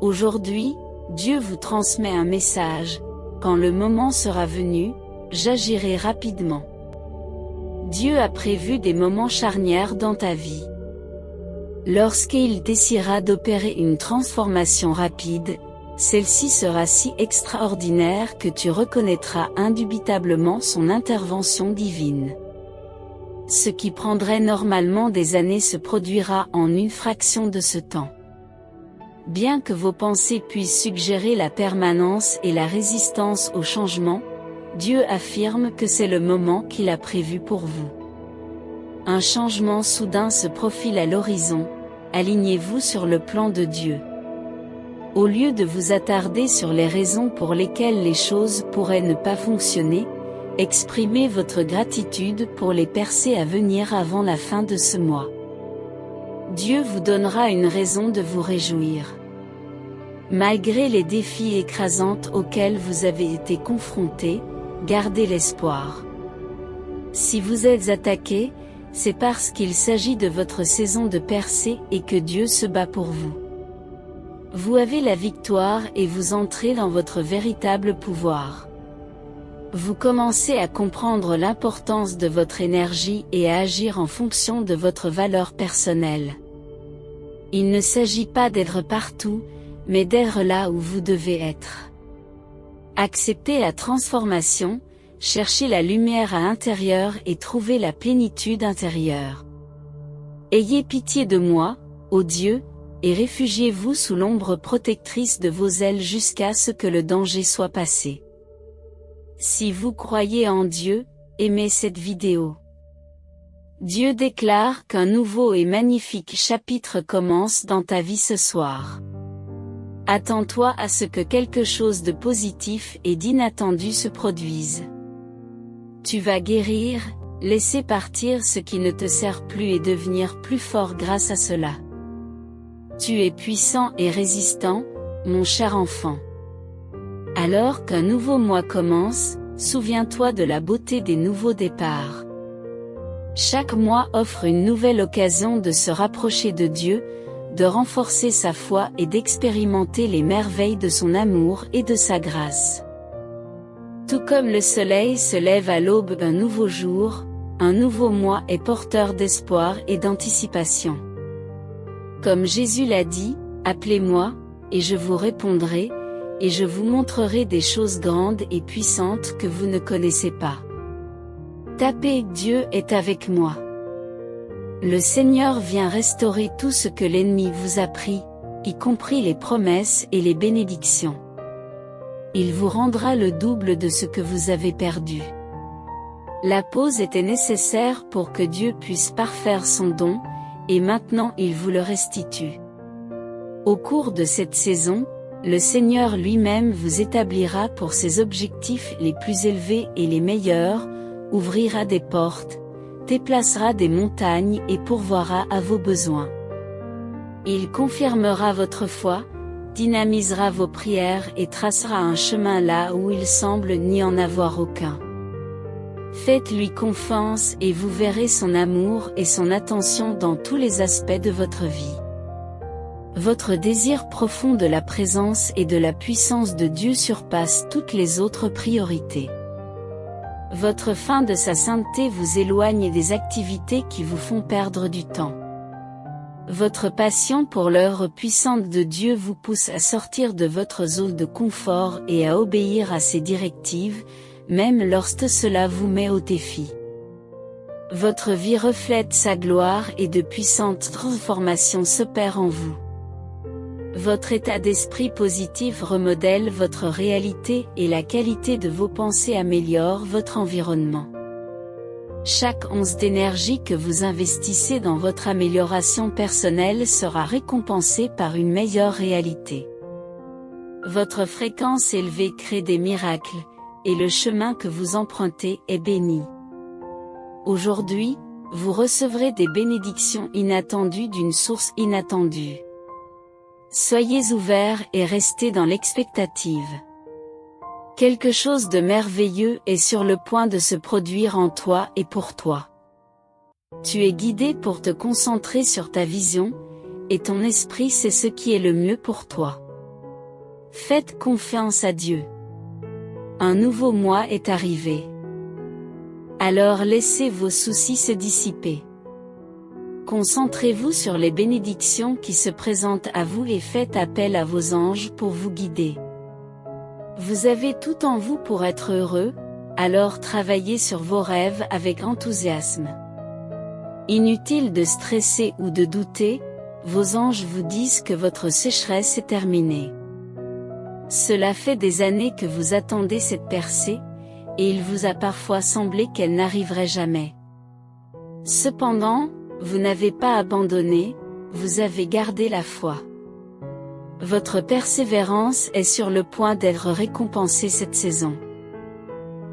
Aujourd'hui, Dieu vous transmet un message: quand le moment sera venu, j'agirai rapidement. Dieu a prévu des moments charnières dans ta vie. Lorsqu'il décidera d'opérer une transformation rapide, celle-ci sera si extraordinaire que tu reconnaîtras indubitablement son intervention divine. Ce qui prendrait normalement des années se produira en une fraction de ce temps. Bien que vos pensées puissent suggérer la permanence et la résistance au changement, Dieu affirme que c'est le moment qu'il a prévu pour vous. Un changement soudain se profile à l'horizon, alignez-vous sur le plan de Dieu. Au lieu de vous attarder sur les raisons pour lesquelles les choses pourraient ne pas fonctionner, exprimez votre gratitude pour les percées à venir avant la fin de ce mois. Dieu vous donnera une raison de vous réjouir. Malgré les défis écrasants auxquels vous avez été confrontés, gardez l'espoir. Si vous êtes attaqué, c'est parce qu'il s'agit de votre saison de percée et que Dieu se bat pour vous. Vous avez la victoire et vous entrez dans votre véritable pouvoir. Vous commencez à comprendre l'importance de votre énergie et à agir en fonction de votre valeur personnelle. Il ne s'agit pas d'être partout, mais d'être là où vous devez être. Acceptez la transformation, cherchez la lumière à l'intérieur et trouvez la plénitude intérieure. Ayez pitié de moi, ô Dieu, et réfugiez-vous sous l'ombre protectrice de vos ailes jusqu'à ce que le danger soit passé. Si vous croyez en Dieu, aimez cette vidéo. Dieu déclare qu'un nouveau et magnifique chapitre commence dans ta vie ce soir. Attends-toi à ce que quelque chose de positif et d'inattendu se produise. Tu vas guérir, laisser partir ce qui ne te sert plus et devenir plus fort grâce à cela. Tu es puissant et résistant, mon cher enfant. Alors qu'un nouveau mois commence, souviens-toi de la beauté des nouveaux départs. Chaque mois offre une nouvelle occasion de se rapprocher de Dieu, de renforcer sa foi et d'expérimenter les merveilles de son amour et de sa grâce. Tout comme le soleil se lève à l'aube d'un nouveau jour, un nouveau mois est porteur d'espoir et d'anticipation. Comme Jésus l'a dit, « Appelez-moi, et je vous répondrai, et je vous montrerai des choses grandes et puissantes que vous ne connaissez pas. » Tapez « Dieu est avec moi ». Le Seigneur vient restaurer tout ce que l'ennemi vous a pris, y compris les promesses et les bénédictions. Il vous rendra le double de ce que vous avez perdu. La pause était nécessaire pour que Dieu puisse parfaire son don, et maintenant il vous le restitue. Au cours de cette saison, le Seigneur lui-même vous établira pour ses objectifs les plus élevés et les meilleurs, ouvrira des portes, déplacera des montagnes et pourvoira à vos besoins. Il confirmera votre foi, dynamisera vos prières et tracera un chemin là où il semble n'y en avoir aucun. Faites-lui confiance et vous verrez son amour et son attention dans tous les aspects de votre vie. Votre désir profond de la présence et de la puissance de Dieu surpasse toutes les autres priorités. Votre faim de sa sainteté vous éloigne des activités qui vous font perdre du temps. Votre passion pour l'œuvre puissante de Dieu vous pousse à sortir de votre zone de confort et à obéir à ses directives, même lorsque cela vous met au défi. Votre vie reflète sa gloire et de puissantes transformations s'opèrent en vous. Votre état d'esprit positif remodèle votre réalité et la qualité de vos pensées améliore votre environnement. Chaque once d'énergie que vous investissez dans votre amélioration personnelle sera récompensée par une meilleure réalité. Votre fréquence élevée crée des miracles, et le chemin que vous empruntez est béni. Aujourd'hui, vous recevrez des bénédictions inattendues d'une source inattendue. Soyez ouverts et restez dans l'expectative. Quelque chose de merveilleux est sur le point de se produire en toi et pour toi. Tu es guidé pour te concentrer sur ta vision, et ton esprit sait ce qui est le mieux pour toi. Faites confiance à Dieu. Un nouveau mois est arrivé. Alors laissez vos soucis se dissiper. Concentrez-vous sur les bénédictions qui se présentent à vous et faites appel à vos anges pour vous guider. Vous avez tout en vous pour être heureux, alors travaillez sur vos rêves avec enthousiasme. Inutile de stresser ou de douter, vos anges vous disent que votre sécheresse est terminée. Cela fait des années que vous attendez cette percée, et il vous a parfois semblé qu'elle n'arriverait jamais. Cependant, vous n'avez pas abandonné, vous avez gardé la foi. Votre persévérance est sur le point d'être récompensée cette saison.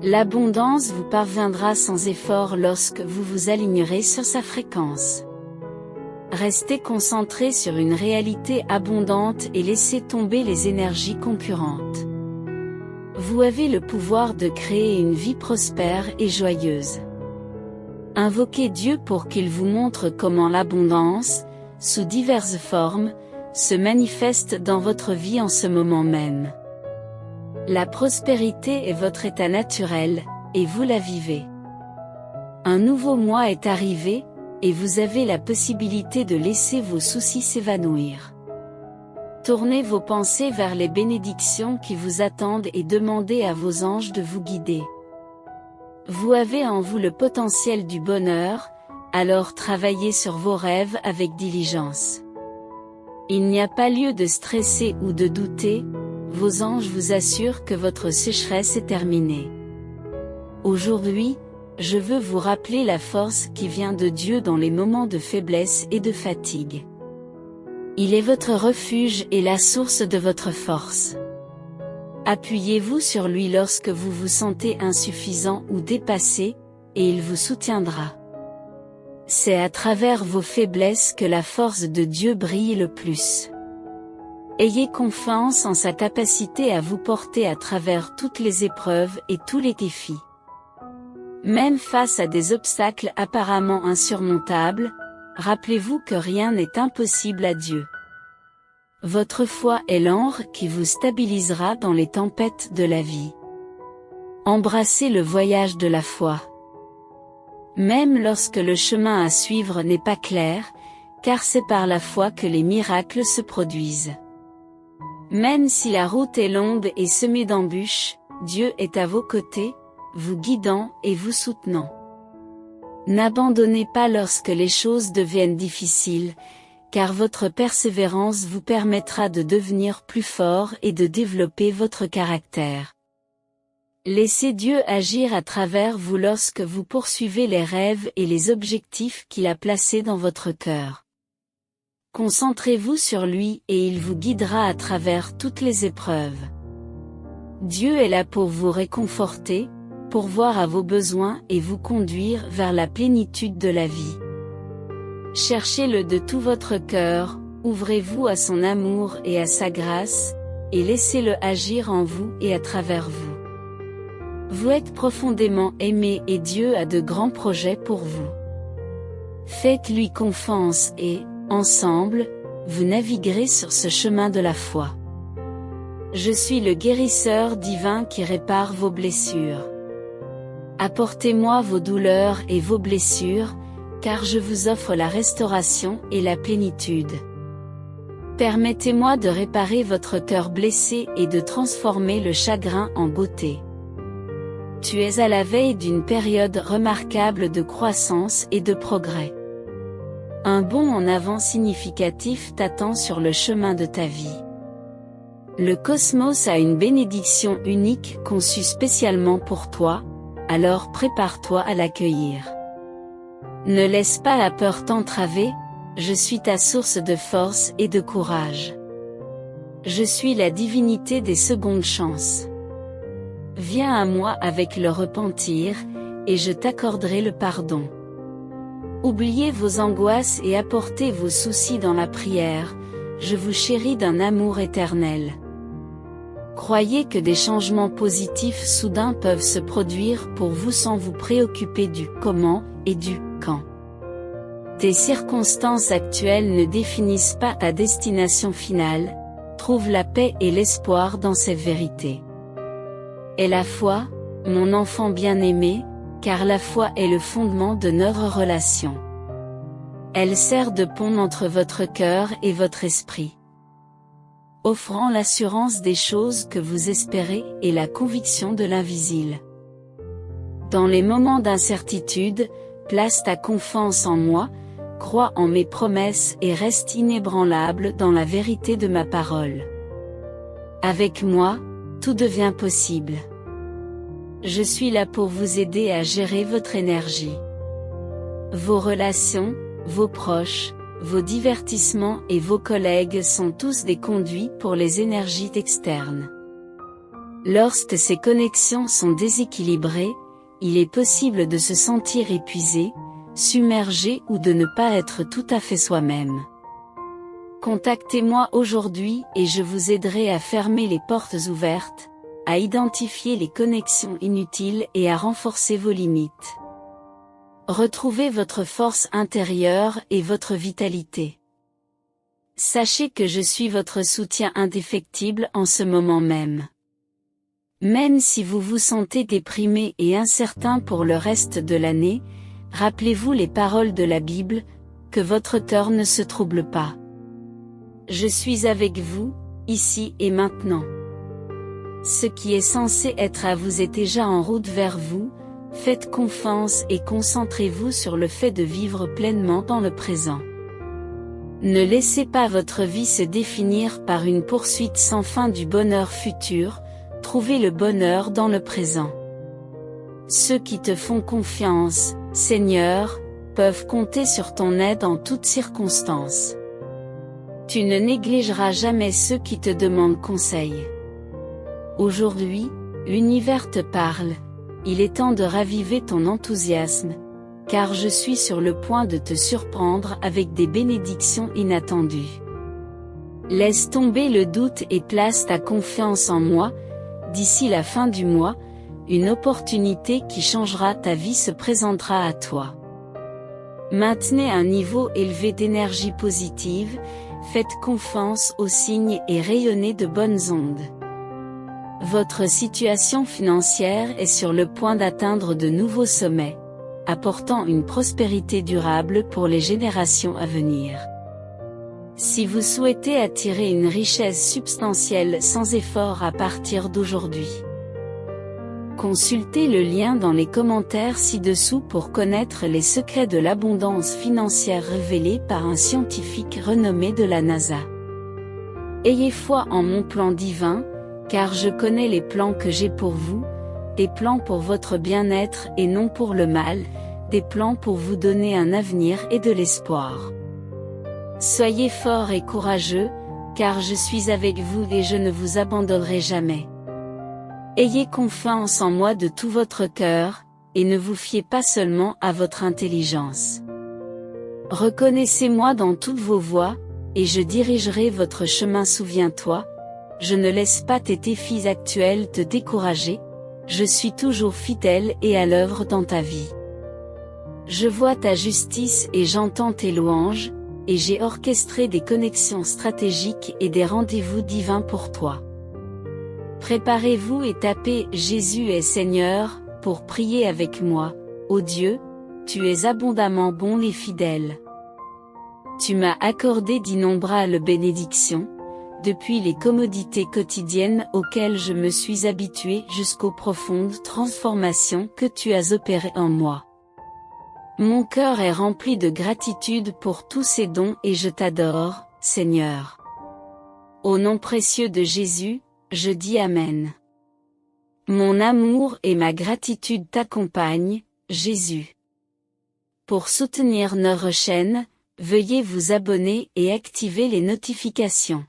L'abondance vous parviendra sans effort lorsque vous vous alignerez sur sa fréquence. Restez concentré sur une réalité abondante et laissez tomber les énergies concurrentes. Vous avez le pouvoir de créer une vie prospère et joyeuse. Invoquez Dieu pour qu'il vous montre comment l'abondance, sous diverses formes, se manifeste dans votre vie en ce moment même. La prospérité est votre état naturel, et vous la vivez. Un nouveau mois est arrivé, et vous avez la possibilité de laisser vos soucis s'évanouir. Tournez vos pensées vers les bénédictions qui vous attendent et demandez à vos anges de vous guider. Vous avez en vous le potentiel du bonheur, alors travaillez sur vos rêves avec diligence. Il n'y a pas lieu de stresser ou de douter, vos anges vous assurent que votre sécheresse est terminée. Aujourd'hui, je veux vous rappeler la force qui vient de Dieu dans les moments de faiblesse et de fatigue. Il est votre refuge et la source de votre force. Appuyez-vous sur lui lorsque vous vous sentez insuffisant ou dépassé, et il vous soutiendra. C'est à travers vos faiblesses que la force de Dieu brille le plus. Ayez confiance en sa capacité à vous porter à travers toutes les épreuves et tous les défis. Même face à des obstacles apparemment insurmontables, rappelez-vous que rien n'est impossible à Dieu. Votre foi est l'ancre qui vous stabilisera dans les tempêtes de la vie. Embrassez le voyage de la foi. Même lorsque le chemin à suivre n'est pas clair, car c'est par la foi que les miracles se produisent. Même si la route est longue et semée d'embûches, Dieu est à vos côtés, vous guidant et vous soutenant. N'abandonnez pas lorsque les choses deviennent difficiles, car votre persévérance vous permettra de devenir plus fort et de développer votre caractère. Laissez Dieu agir à travers vous lorsque vous poursuivez les rêves et les objectifs qu'il a placés dans votre cœur. Concentrez-vous sur lui et il vous guidera à travers toutes les épreuves. Dieu est là pour vous réconforter, pourvoir à vos besoins et vous conduire vers la plénitude de la vie. Cherchez-le de tout votre cœur, ouvrez-vous à son amour et à sa grâce, et laissez-le agir en vous et à travers vous. Vous êtes profondément aimé et Dieu a de grands projets pour vous. Faites-lui confiance et, ensemble, vous naviguerez sur ce chemin de la foi. Je suis le guérisseur divin qui répare vos blessures. Apportez-moi vos douleurs et vos blessures, car je vous offre la restauration et la plénitude. Permettez-moi de réparer votre cœur blessé et de transformer le chagrin en beauté. Tu es à la veille d'une période remarquable de croissance et de progrès. Un bond en avant significatif t'attend sur le chemin de ta vie. Le cosmos a une bénédiction unique conçue spécialement pour toi, alors prépare-toi à l'accueillir. Ne laisse pas la peur t'entraver, je suis ta source de force et de courage. Je suis la divinité des secondes chances. Viens à moi avec le repentir, et je t'accorderai le pardon. Oubliez vos angoisses et apportez vos soucis dans la prière, je vous chéris d'un amour éternel. Croyez que des changements positifs soudains peuvent se produire pour vous sans vous préoccuper du comment et du quand. Tes circonstances actuelles ne définissent pas ta destination finale, trouve la paix et l'espoir dans cette vérité. Aie la foi, mon enfant bien-aimé, car la foi est le fondement de notre relation. Elle sert de pont entre votre cœur et votre esprit, offrant l'assurance des choses que vous espérez et la conviction de l'invisible. Dans les moments d'incertitude, place ta confiance en moi, crois en mes promesses et reste inébranlable dans la vérité de ma parole. Avec moi, tout devient possible. Je suis là pour vous aider à gérer votre énergie. Vos relations, vos proches, vos divertissements et vos collègues sont tous des conduits pour les énergies externes. Lorsque ces connexions sont déséquilibrées, il est possible de se sentir épuisé, submergé ou de ne pas être tout à fait soi-même. Contactez-moi aujourd'hui et je vous aiderai à fermer les portes ouvertes, à identifier les connexions inutiles et à renforcer vos limites. Retrouvez votre force intérieure et votre vitalité. Sachez que je suis votre soutien indéfectible en ce moment même. Même si vous vous sentez déprimé et incertain pour le reste de l'année, rappelez-vous les paroles de la Bible, que votre cœur ne se trouble pas. Je suis avec vous, ici et maintenant. Ce qui est censé être à vous est déjà en route vers vous, faites confiance et concentrez-vous sur le fait de vivre pleinement dans le présent. Ne laissez pas votre vie se définir par une poursuite sans fin du bonheur futur, trouvez le bonheur dans le présent. Ceux qui te font confiance, Seigneur, peuvent compter sur ton aide en toutes circonstances. Tu ne négligeras jamais ceux qui te demandent conseil. Aujourd'hui, l'univers te parle, il est temps de raviver ton enthousiasme, car je suis sur le point de te surprendre avec des bénédictions inattendues. Laisse tomber le doute et place ta confiance en moi, d'ici la fin du mois, une opportunité qui changera ta vie se présentera à toi. Maintenez un niveau élevé d'énergie positive, faites confiance aux signes et rayonnez de bonnes ondes. Votre situation financière est sur le point d'atteindre de nouveaux sommets, apportant une prospérité durable pour les générations à venir. Si vous souhaitez attirer une richesse substantielle sans effort à partir d'aujourd'hui, consultez le lien dans les commentaires ci-dessous pour connaître les secrets de l'abondance financière révélés par un scientifique renommé de la NASA. Ayez foi en mon plan divin, car je connais les plans que j'ai pour vous, des plans pour votre bien-être et non pour le mal, des plans pour vous donner un avenir et de l'espoir. Soyez forts et courageux, car je suis avec vous et je ne vous abandonnerai jamais. Ayez confiance en moi de tout votre cœur, et ne vous fiez pas seulement à votre intelligence. Reconnaissez-moi dans toutes vos voies, et je dirigerai votre chemin. Souviens-toi, je ne laisse pas tes défis actuels te décourager, je suis toujours fidèle et à l'œuvre dans ta vie. Je vois ta justice et j'entends tes louanges, et j'ai orchestré des connexions stratégiques et des rendez-vous divins pour toi. Préparez-vous et tapez « Jésus est Seigneur » pour prier avec moi. Ô Dieu, tu es abondamment bon et fidèle. Tu m'as accordé d'innombrables bénédictions, depuis les commodités quotidiennes auxquelles je me suis habitué jusqu'aux profondes transformations que tu as opérées en moi. Mon cœur est rempli de gratitude pour tous ces dons et je t'adore, Seigneur. Au nom précieux de Jésus, je dis Amen. Mon amour et ma gratitude t'accompagnent, Jésus. Pour soutenir notre chaîne, veuillez vous abonner et activer les notifications.